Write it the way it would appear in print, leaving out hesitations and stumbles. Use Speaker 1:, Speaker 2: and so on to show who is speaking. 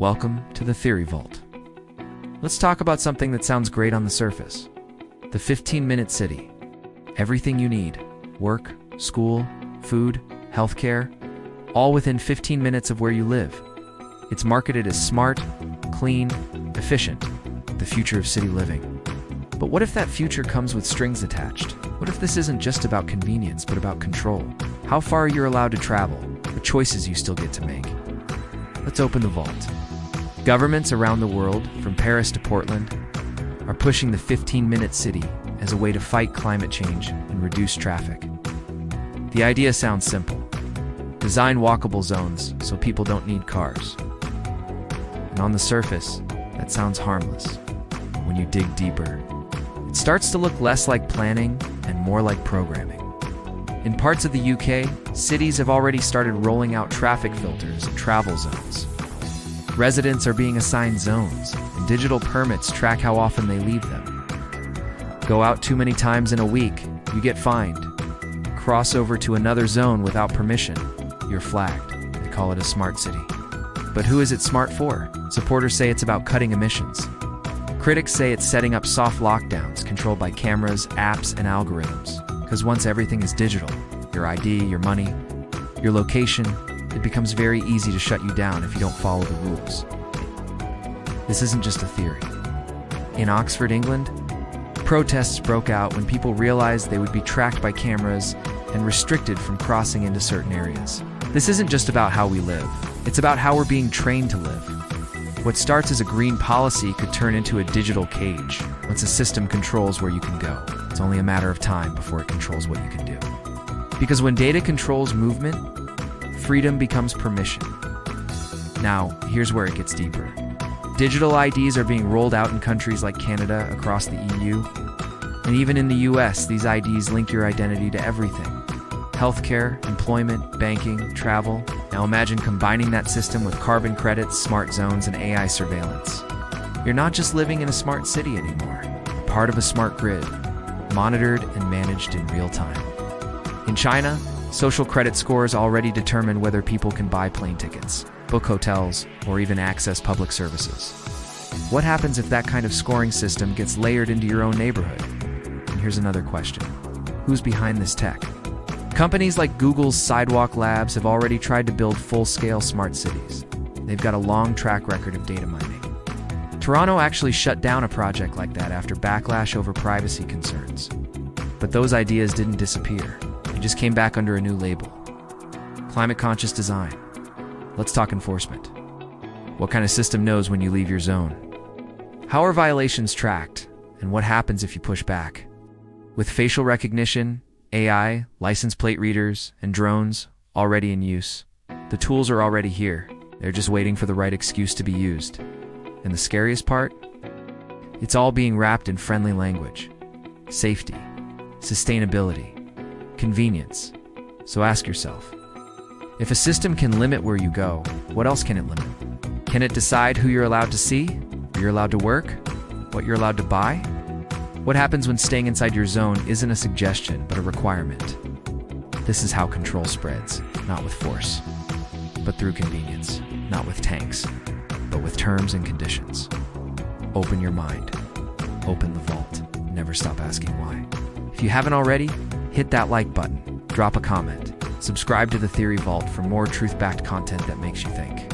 Speaker 1: Welcome to the Theory Vault. Let's talk about something that sounds great on the surface. The 15-minute city. Everything you need: work, school, food, healthcare, all within 15 minutes of where you live. It's marketed as smart, clean, efficient, the future of city living. But what if that future comes with strings attached? What if this isn't just about convenience, but about control? How far you're allowed to travel, the choices you still get to make. Let's open the vault. Governments around the world, from Paris to Portland, are pushing the 15-minute city as a way to fight climate change and reduce traffic. The idea sounds simple. Design walkable zones so people don't need cars. And on the surface, that sounds harmless. When you dig deeper, it starts to look less like planning and more like programming. In parts of the UK, cities have already started rolling out traffic filters and travel zones. Residents are being assigned zones, and digital permits track how often they leave them. Go out too many times in a week, you get fined. Cross over to another zone without permission, you're flagged. They call it a smart city. But who is it smart for? Supporters say it's about cutting emissions. Critics say it's setting up soft lockdowns controlled by cameras, apps, and algorithms. Because once everything is digital, your ID, your money, your location, it becomes very easy to shut you down if you don't follow the rules. This isn't just a theory. In Oxford, England, protests broke out when people realized they would be tracked by cameras and restricted from crossing into certain areas. This isn't just about how we live. It's about how we're being trained to live. What starts as a green policy could turn into a digital cage. Once a system controls where you can go, it's only a matter of time before it controls what you can do. Because when data controls movement, freedom becomes permission. Now, here's where it gets deeper. Digital IDs are being rolled out in countries like Canada, across the EU, and even in the US, these IDs link your identity to everything. Healthcare, employment, banking, travel. Now imagine combining that system with carbon credits, smart zones, and AI surveillance. You're not just living in a smart city anymore. You're part of a smart grid, monitored and managed in real time. In China, social credit scores already determine whether people can buy plane tickets, book hotels, or even access public services. What happens if that kind of scoring system gets layered into your own neighborhood? And here's another question. Who's behind this tech? Companies like Google's Sidewalk Labs have already tried to build full-scale smart cities. They've got a long track record of data mining. Toronto actually shut down a project like that after backlash over privacy concerns. But those ideas didn't disappear. They just came back under a new label. Climate-conscious design. Let's talk enforcement. What kind of system knows when you leave your zone? How are violations tracked? And what happens if you push back? With facial recognition, AI, license plate readers, and drones already in use, the tools are already here. They're just waiting for the right excuse to be used. And the scariest part? It's all being wrapped in friendly language. Safety, sustainability, convenience. So ask yourself, if a system can limit where you go, what else can it limit? Can it decide who you're allowed to see, where you're allowed to work, what you're allowed to buy? What happens when staying inside your zone isn't a suggestion, but a requirement? This is how control spreads, not with force, but through convenience, not with tanks, but with terms and conditions. Open your mind. Open the vault. Never stop asking why. If you haven't already, hit that like button, drop a comment, subscribe to the Theory Vault for more truth-backed content that makes you think.